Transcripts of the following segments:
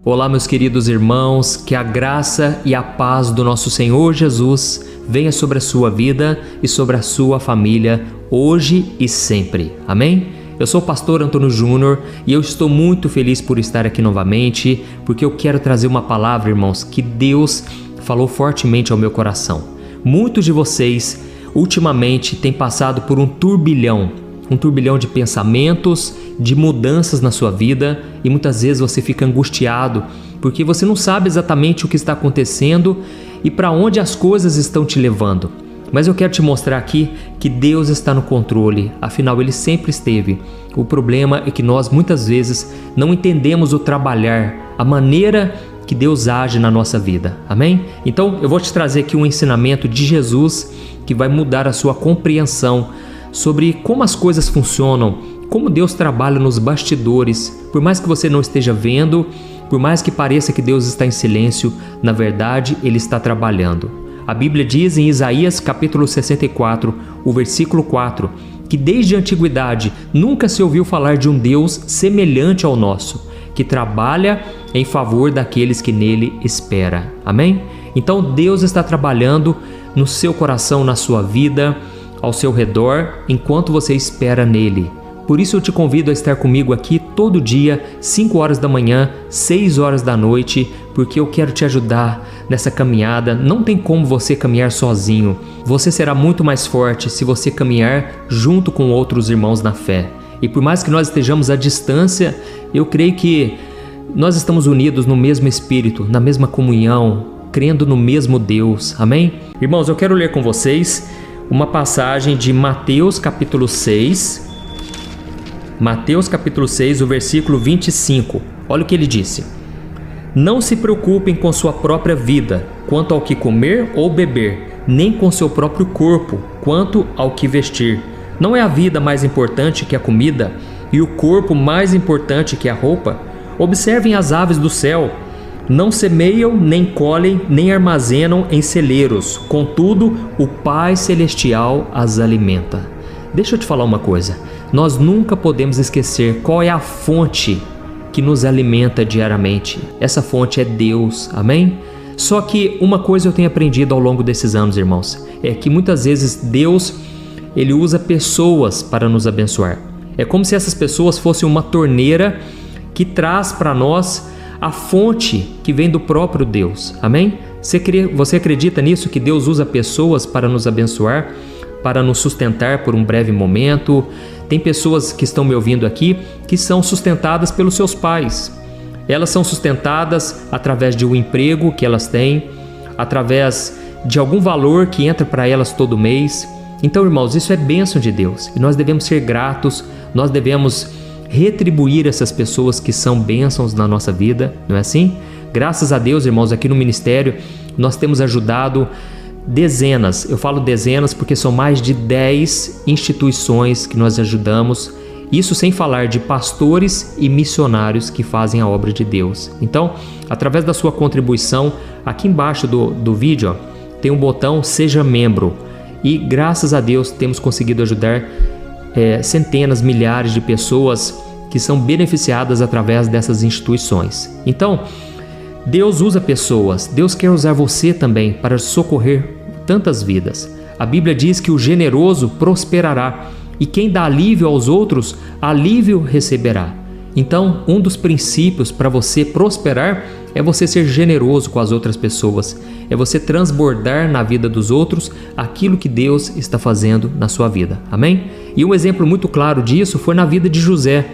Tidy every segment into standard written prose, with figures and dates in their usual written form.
Olá, meus queridos irmãos, que a graça e a paz do nosso Senhor Jesus venha sobre a sua vida e sobre a sua família, hoje e sempre. Amém? Eu sou o pastor Antônio Júnior e eu estou muito feliz por estar aqui novamente, porque eu quero trazer uma palavra, irmãos, que Deus falou fortemente ao meu coração. Muitos de vocês, ultimamente, têm passado por um turbilhão de pensamentos, de mudanças na sua vida, e muitas vezes você fica angustiado porque você não sabe exatamente o que está acontecendo e para onde as coisas estão te levando. Mas eu quero te mostrar aqui que Deus está no controle, afinal Ele sempre esteve. O problema é que nós muitas vezes não entendemos o trabalhar, a maneira que Deus age na nossa vida, amém? Então eu vou te trazer aqui um ensinamento de Jesus que vai mudar a sua compreensão sobre como as coisas funcionam, como Deus trabalha nos bastidores. Por mais que você não esteja vendo, por mais que pareça que Deus está em silêncio, na verdade Ele está trabalhando. A Bíblia diz em Isaías capítulo 64, o versículo 4, que desde a antiguidade nunca se ouviu falar de um Deus semelhante ao nosso, que trabalha em favor daqueles que nele esperam. Amém? Então Deus está trabalhando no seu coração, na sua vida, ao seu redor, enquanto você espera nele. Por isso eu te convido a estar comigo aqui todo dia, 5 horas da manhã, 6 horas da noite, porque eu quero te ajudar nessa caminhada. Não tem como você caminhar sozinho. Você será muito mais forte se você caminhar junto com outros irmãos na fé. E por mais que nós estejamos à distância, eu creio que nós estamos unidos no mesmo Espírito, na mesma comunhão, crendo no mesmo Deus. Amém? Irmãos, eu quero ler com vocês uma passagem de Mateus capítulo 6. Mateus capítulo 6, o versículo 25. Olha o que ele disse: Não se preocupem com sua própria vida, quanto ao que comer ou beber, nem com seu próprio corpo, quanto ao que vestir. Não é a vida mais importante que a comida, e o corpo mais importante que a roupa? Observem as aves do céu. Não semeiam, nem colhem, nem armazenam em celeiros, contudo, o Pai Celestial as alimenta. Deixa eu te falar uma coisa. Nós nunca podemos esquecer qual é a fonte que nos alimenta diariamente. Essa fonte é Deus, amém? Só que uma coisa eu tenho aprendido ao longo desses anos, irmãos, é que muitas vezes Deus, Ele usa pessoas para nos abençoar. É como se essas pessoas fossem uma torneira que traz para nós a fonte que vem do próprio Deus, amém? Você acredita nisso, que Deus usa pessoas para nos abençoar, para nos sustentar por um breve momento? Tem pessoas que estão me ouvindo aqui que são sustentadas pelos seus pais. Elas são sustentadas através de um emprego que elas têm, através de algum valor que entra para elas todo mês. Então, irmãos, isso é bênção de Deus e nós devemos ser gratos, nós devemos retribuir essas pessoas que são bênçãos na nossa vida, não é assim? Graças a Deus, irmãos, aqui no ministério nós temos ajudado dezenas, eu falo dezenas porque são mais de 10 instituições que nós ajudamos, isso sem falar de pastores e missionários que fazem a obra de Deus. Então, através da sua contribuição, aqui embaixo do vídeo, tem um botão Seja Membro, e graças a Deus temos conseguido ajudar centenas, milhares de pessoas que são beneficiadas através dessas instituições. Então, Deus usa pessoas, Deus quer usar você também para socorrer tantas vidas. A Bíblia diz que o generoso prosperará e quem dá alívio aos outros, alívio receberá. Então, um dos princípios para você prosperar é você ser generoso com as outras pessoas, é você transbordar na vida dos outros aquilo que Deus está fazendo na sua vida. Amém? E um exemplo muito claro disso foi na vida de José.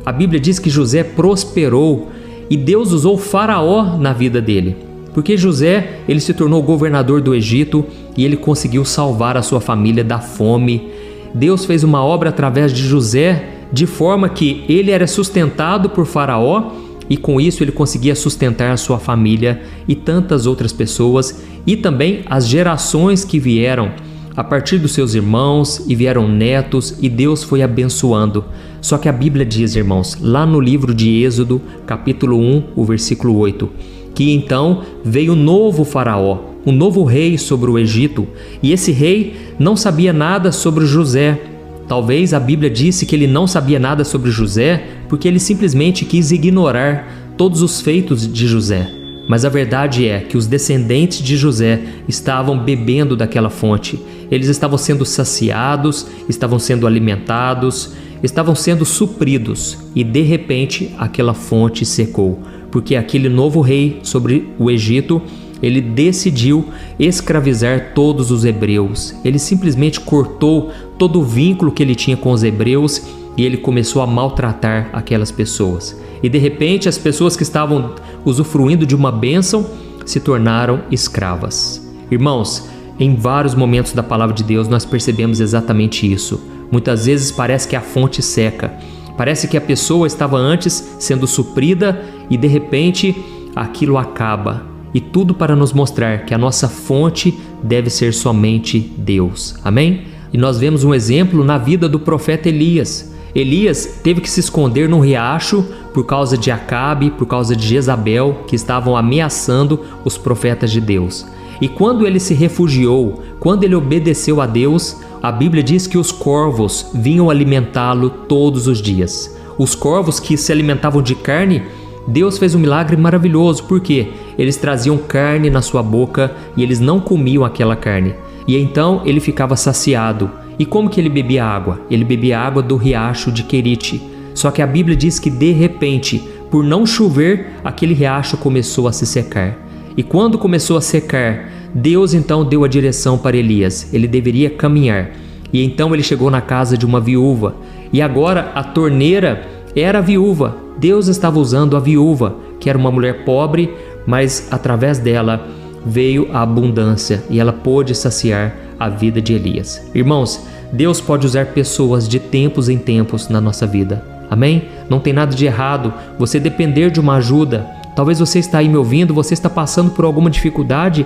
A Bíblia diz que José prosperou e Deus usou Faraó na vida dele, porque José, ele se tornou governador do Egito e ele conseguiu salvar a sua família da fome. Deus fez uma obra através de José, de forma que ele era sustentado por Faraó e com isso ele conseguia sustentar a sua família e tantas outras pessoas e também as gerações que vieram a partir dos seus irmãos e vieram netos e Deus foi abençoando. Só que a Bíblia diz, irmãos, lá no livro de Êxodo, capítulo 1, o versículo 8, que então veio um novo faraó, um novo rei sobre o Egito, e esse rei não sabia nada sobre José. Talvez a Bíblia disse que ele não sabia nada sobre José porque ele simplesmente quis ignorar todos os feitos de José. Mas a verdade é que os descendentes de José estavam bebendo daquela fonte. Eles estavam sendo saciados, estavam sendo alimentados, estavam sendo supridos. E de repente aquela fonte secou, porque aquele novo rei sobre o Egito, ele decidiu escravizar todos os hebreus. Ele simplesmente cortou todo o vínculo que ele tinha com os hebreus e ele começou a maltratar aquelas pessoas. E de repente as pessoas que estavam usufruindo de uma bênção se tornaram escravas. Irmãos, em vários momentos da palavra de Deus nós percebemos exatamente isso. Muitas vezes parece que a fonte seca. Parece que a pessoa estava antes sendo suprida e de repente aquilo acaba. E tudo para nos mostrar que a nossa fonte deve ser somente Deus. Amém? E nós vemos um exemplo na vida do profeta Elias. Elias teve que se esconder num riacho por causa de Acabe, por causa de Jezabel, que estavam ameaçando os profetas de Deus. E quando ele se refugiou, quando ele obedeceu a Deus, a Bíblia diz que os corvos vinham alimentá-lo todos os dias. Os corvos que se alimentavam de carne, Deus fez um milagre maravilhoso, porque eles traziam carne na sua boca e eles não comiam aquela carne. E então ele ficava saciado. E como que ele bebia água? Ele bebia água do riacho de Querite. Só que a Bíblia diz que de repente, por não chover, aquele riacho começou a se secar. E quando começou a secar, Deus então deu a direção para Elias. Ele deveria caminhar. E então ele chegou na casa de uma viúva. E agora a torneira era a viúva. Deus estava usando a viúva, que era uma mulher pobre, mas através dela veio a abundância e ela pôde saciar a vida de Elias. Irmãos, Deus pode usar pessoas de tempos em tempos na nossa vida. Amém? Não tem nada de errado você depender de uma ajuda. Talvez você está aí me ouvindo, você está passando por alguma dificuldade.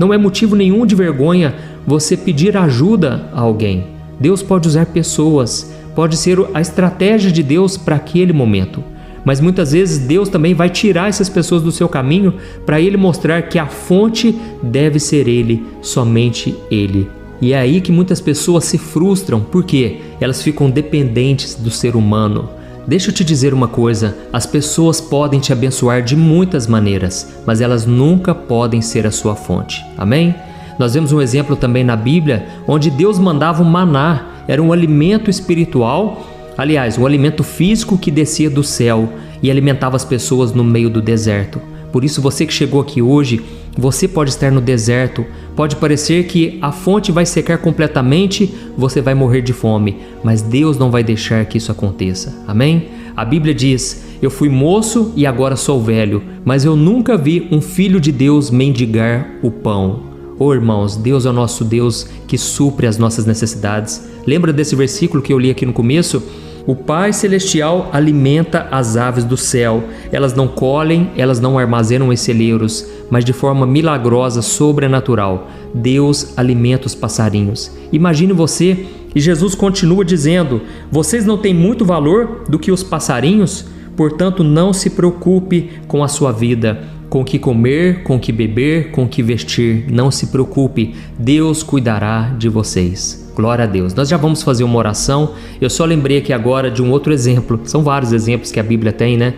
Não é motivo nenhum de vergonha você pedir ajuda a alguém. Deus pode usar pessoas, pode ser a estratégia de Deus para aquele momento. Mas muitas vezes Deus também vai tirar essas pessoas do seu caminho para Ele mostrar que a fonte deve ser Ele, somente Ele. E é aí que muitas pessoas se frustram, porque elas ficam dependentes do ser humano. Deixa eu te dizer uma coisa, as pessoas podem te abençoar de muitas maneiras, mas elas nunca podem ser a sua fonte. Amém? Nós vemos um exemplo também na Bíblia, onde Deus mandava o maná, era um alimento espiritual, aliás, um alimento físico que descia do céu e alimentava as pessoas no meio do deserto. Por isso, você que chegou aqui hoje, você pode estar no deserto, pode parecer que a fonte vai secar completamente, você vai morrer de fome, mas Deus não vai deixar que isso aconteça. Amém? A Bíblia diz: eu fui moço e agora sou velho, mas eu nunca vi um filho de Deus mendigar o pão. Oh, irmãos, Deus é o nosso Deus que supre as nossas necessidades. Lembra desse versículo que eu li aqui no começo? O Pai Celestial alimenta as aves do céu. Elas não colhem, elas não armazenam em celeiros, mas de forma milagrosa, sobrenatural, Deus alimenta os passarinhos. Imagine você, e Jesus continua dizendo: vocês não têm muito valor do que os passarinhos? Portanto, não se preocupe com a sua vida, com o que comer, com o que beber, com o que vestir. Não se preocupe, Deus cuidará de vocês. Glória a Deus. Nós já vamos fazer uma oração. Eu só lembrei aqui agora de um outro exemplo. São vários exemplos que a Bíblia tem, né?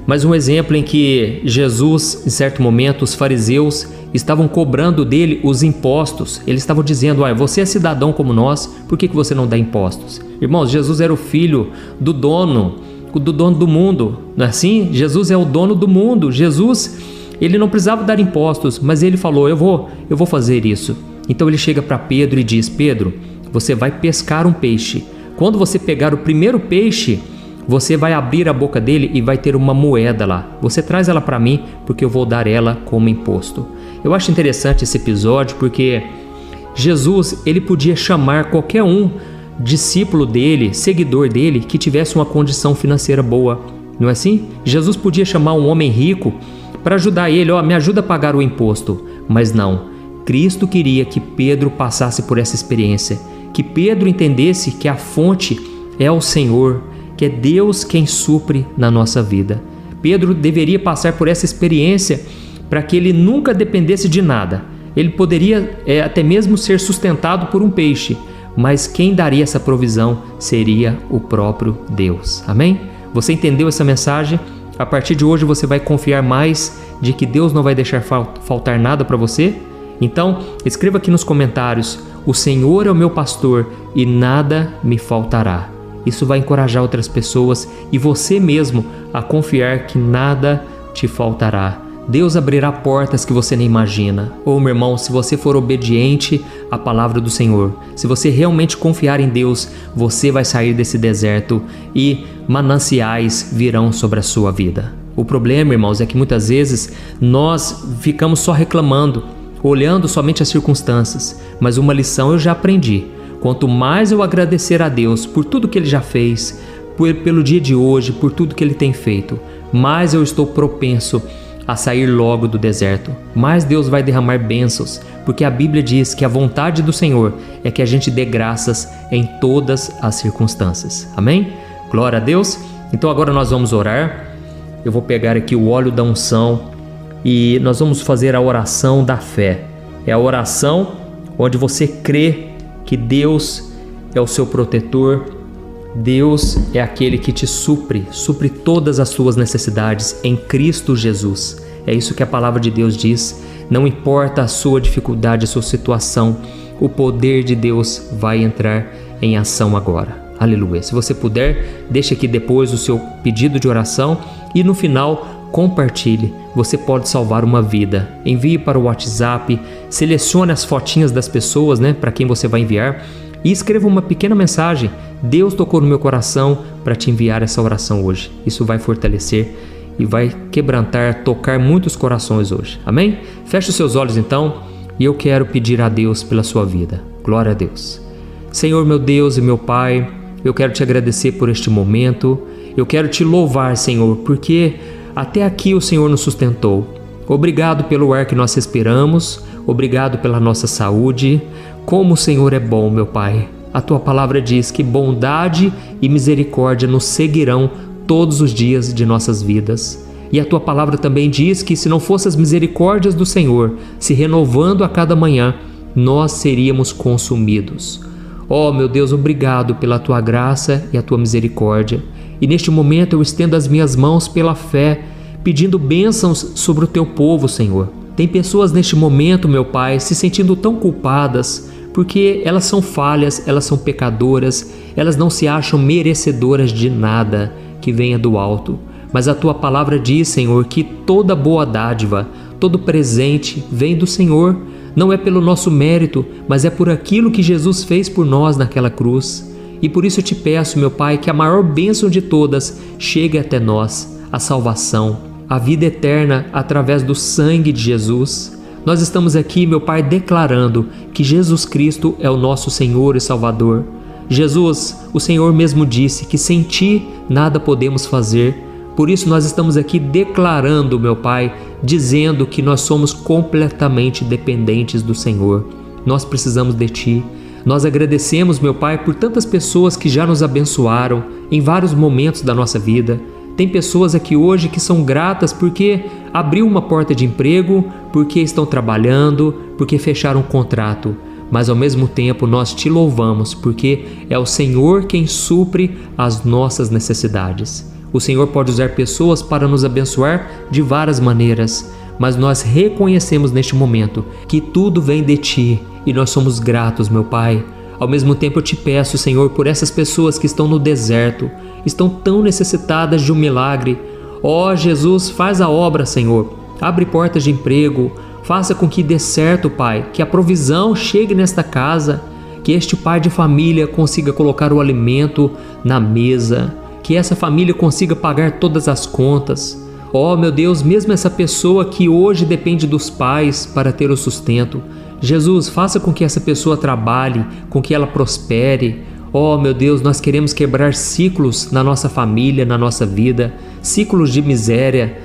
Mas um exemplo em que Jesus, em certo momento, os fariseus estavam cobrando dele os impostos. Eles estavam dizendo: você é cidadão como nós, por que você não dá impostos? Irmãos, Jesus era o filho do dono do mundo, não é assim? Jesus é o dono do mundo. Jesus, ele não precisava dar impostos, mas ele falou: eu vou fazer isso. Então ele chega para Pedro e diz: Pedro, você vai pescar um peixe. Quando você pegar o primeiro peixe, você vai abrir a boca dele e vai ter uma moeda lá. Você traz ela para mim, porque eu vou dar ela como imposto. Eu acho interessante esse episódio, porque Jesus, ele podia chamar qualquer um discípulo dele, seguidor dele, que tivesse uma condição financeira boa, não é assim? Jesus podia chamar um homem rico para ajudar ele: me ajuda a pagar o imposto. Mas não, Cristo queria que Pedro passasse por essa experiência, que Pedro entendesse que a fonte é o Senhor, que é Deus quem supre na nossa vida. Pedro deveria passar por essa experiência para que ele nunca dependesse de nada. Ele poderia até mesmo ser sustentado por um peixe, mas quem daria essa provisão seria o próprio Deus. Amém? Você entendeu essa mensagem? A partir de hoje você vai confiar mais de que Deus não vai deixar faltar nada para você? Então, escreva aqui nos comentários: o Senhor é o meu pastor e nada me faltará. Isso vai encorajar outras pessoas e você mesmo a confiar que nada te faltará. Deus abrirá portas que você nem imagina. Meu irmão, se você for obediente à palavra do Senhor, se você realmente confiar em Deus, você vai sair desse deserto e mananciais virão sobre a sua vida. O problema, irmãos, é que muitas vezes nós ficamos só reclamando, olhando somente as circunstâncias. Mas uma lição eu já aprendi: quanto mais eu agradecer a Deus por tudo que Ele já fez, pelo dia de hoje, por tudo que Ele tem feito, mais eu estou propenso a sair logo do deserto. Mais Deus vai derramar bênçãos, porque a Bíblia diz que a vontade do Senhor é que a gente dê graças em todas as circunstâncias. Amém? Glória a Deus. Então agora nós vamos orar. Eu vou pegar aqui o óleo da unção e nós vamos fazer a oração da fé. É a oração onde você crê que Deus é o seu protetor, Deus é aquele que te supre todas as suas necessidades em Cristo Jesus. É isso que a palavra de Deus diz. Não importa a sua dificuldade, a sua situação, o poder de Deus vai entrar em ação agora. Aleluia. Se você puder, deixe aqui depois o seu pedido de oração e no final compartilhe. Você pode salvar uma vida. Envie para o WhatsApp, selecione as fotinhas das pessoas, para quem você vai enviar e escreva uma pequena mensagem. Deus tocou no meu coração para te enviar essa oração hoje. Isso vai fortalecer e vai quebrantar, tocar muitos corações hoje. Amém? Feche os seus olhos então e eu quero pedir a Deus pela sua vida. Glória a Deus. Senhor, meu Deus e meu Pai, eu quero te agradecer por este momento. Eu quero te louvar, Senhor, porque até aqui o Senhor nos sustentou. Obrigado pelo ar que nós respiramos. Obrigado pela nossa saúde. Como o Senhor é bom, meu Pai. A tua palavra diz que bondade e misericórdia nos seguirão todos os dias de nossas vidas. E a tua palavra também diz que se não fossem as misericórdias do Senhor se renovando a cada manhã, nós seríamos consumidos. Meu Deus, obrigado pela tua graça e a tua misericórdia. E neste momento eu estendo as minhas mãos pela fé, pedindo bênçãos sobre o teu povo, Senhor. Tem pessoas neste momento, meu Pai, se sentindo tão culpadas, porque elas são falhas, elas são pecadoras, elas não se acham merecedoras de nada que venha do alto. Mas a tua palavra diz, Senhor, que toda boa dádiva, todo presente vem do Senhor. Não é pelo nosso mérito, mas é por aquilo que Jesus fez por nós naquela cruz. E por isso eu te peço, meu Pai, que a maior bênção de todas chegue até nós, a salvação, a vida eterna através do sangue de Jesus. Nós estamos aqui, meu Pai, declarando que Jesus Cristo é o nosso Senhor e Salvador. Jesus, o Senhor mesmo disse que sem Ti nada podemos fazer. Por isso nós estamos aqui declarando, meu Pai, dizendo que nós somos completamente dependentes do Senhor. Nós precisamos de Ti. Nós agradecemos, meu Pai, por tantas pessoas que já nos abençoaram em vários momentos da nossa vida. Tem pessoas aqui hoje que são gratas porque abriu uma porta de emprego, porque estão trabalhando, porque fecharam um contrato. Mas ao mesmo tempo nós te louvamos porque é o Senhor quem supre as nossas necessidades. O Senhor pode usar pessoas para nos abençoar de várias maneiras, mas nós reconhecemos neste momento que tudo vem de Ti e nós somos gratos, meu Pai. Ao mesmo tempo eu te peço, Senhor, por essas pessoas que estão no deserto, estão tão necessitadas de um milagre. Jesus, faz a obra, Senhor. Abre portas de emprego, faça com que dê certo, Pai, que a provisão chegue nesta casa, que este pai de família consiga colocar o alimento na mesa, que essa família consiga pagar todas as contas. Meu Deus, mesmo essa pessoa que hoje depende dos pais para ter o sustento, Jesus, faça com que essa pessoa trabalhe, com que ela prospere. Meu Deus, nós queremos quebrar ciclos na nossa família, na nossa vida, ciclos de miséria.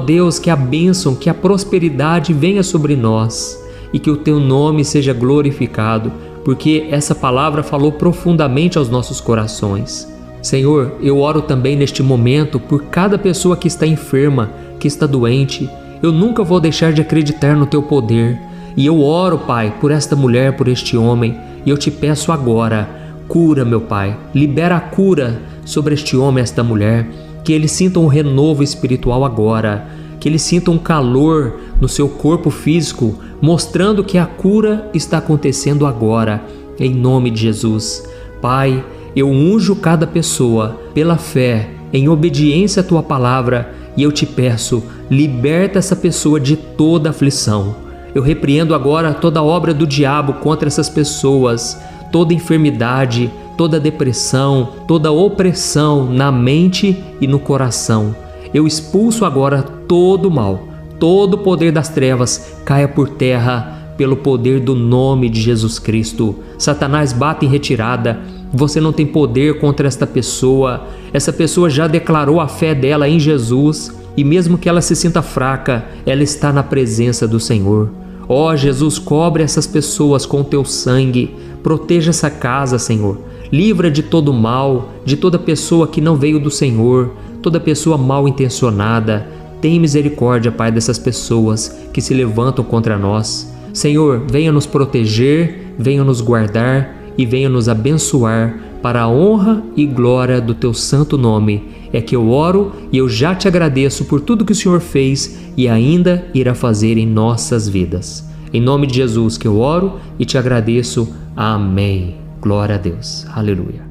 Deus, que a bênção, que a prosperidade venha sobre nós e que o Teu nome seja glorificado, porque essa palavra falou profundamente aos nossos corações. Senhor, eu oro também neste momento por cada pessoa que está enferma, que está doente. Eu nunca vou deixar de acreditar no Teu poder. E eu oro, Pai, por esta mulher, por este homem, e eu te peço agora, cura, meu Pai, libera a cura sobre este homem, esta mulher. que eles sintam um renovo espiritual agora, que eles sintam um calor no seu corpo físico, mostrando que a cura está acontecendo agora, em nome de Jesus. Pai, eu unjo cada pessoa pela fé, em obediência à Tua palavra, e eu te peço, liberta essa pessoa de toda aflição. Eu repreendo agora toda obra do diabo contra essas pessoas, toda enfermidade, toda depressão, toda opressão na mente e no coração. Eu expulso agora todo o mal, todo o poder das trevas caia por terra pelo poder do nome de Jesus Cristo. Satanás, bate em retirada. Você não tem poder contra esta pessoa. Essa pessoa já declarou a fé dela em Jesus e mesmo que ela se sinta fraca, ela está na presença do Senhor. Ó Jesus, cobre essas pessoas com Teu sangue. Proteja essa casa, Senhor. Livra de todo mal, de toda pessoa que não veio do Senhor, toda pessoa mal intencionada. Tem misericórdia, Pai, dessas pessoas que se levantam contra nós. Senhor, venha nos proteger, venha nos guardar e venha nos abençoar para a honra e glória do Teu santo nome. É que eu oro e eu já te agradeço por tudo que o Senhor fez e ainda irá fazer em nossas vidas. Em nome de Jesus que eu oro e te agradeço. Amém. Glória a Deus. Aleluia.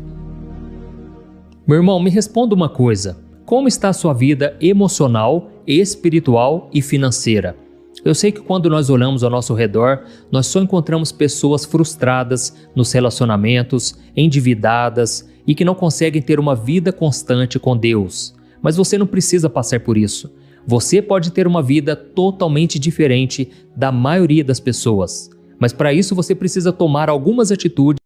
Meu irmão, me responda uma coisa. Como está a sua vida emocional, espiritual e financeira? Eu sei que quando nós olhamos ao nosso redor, nós só encontramos pessoas frustradas nos relacionamentos, endividadas e que não conseguem ter uma vida constante com Deus. Mas você não precisa passar por isso. Você pode ter uma vida totalmente diferente da maioria das pessoas. Mas para isso você precisa tomar algumas atitudes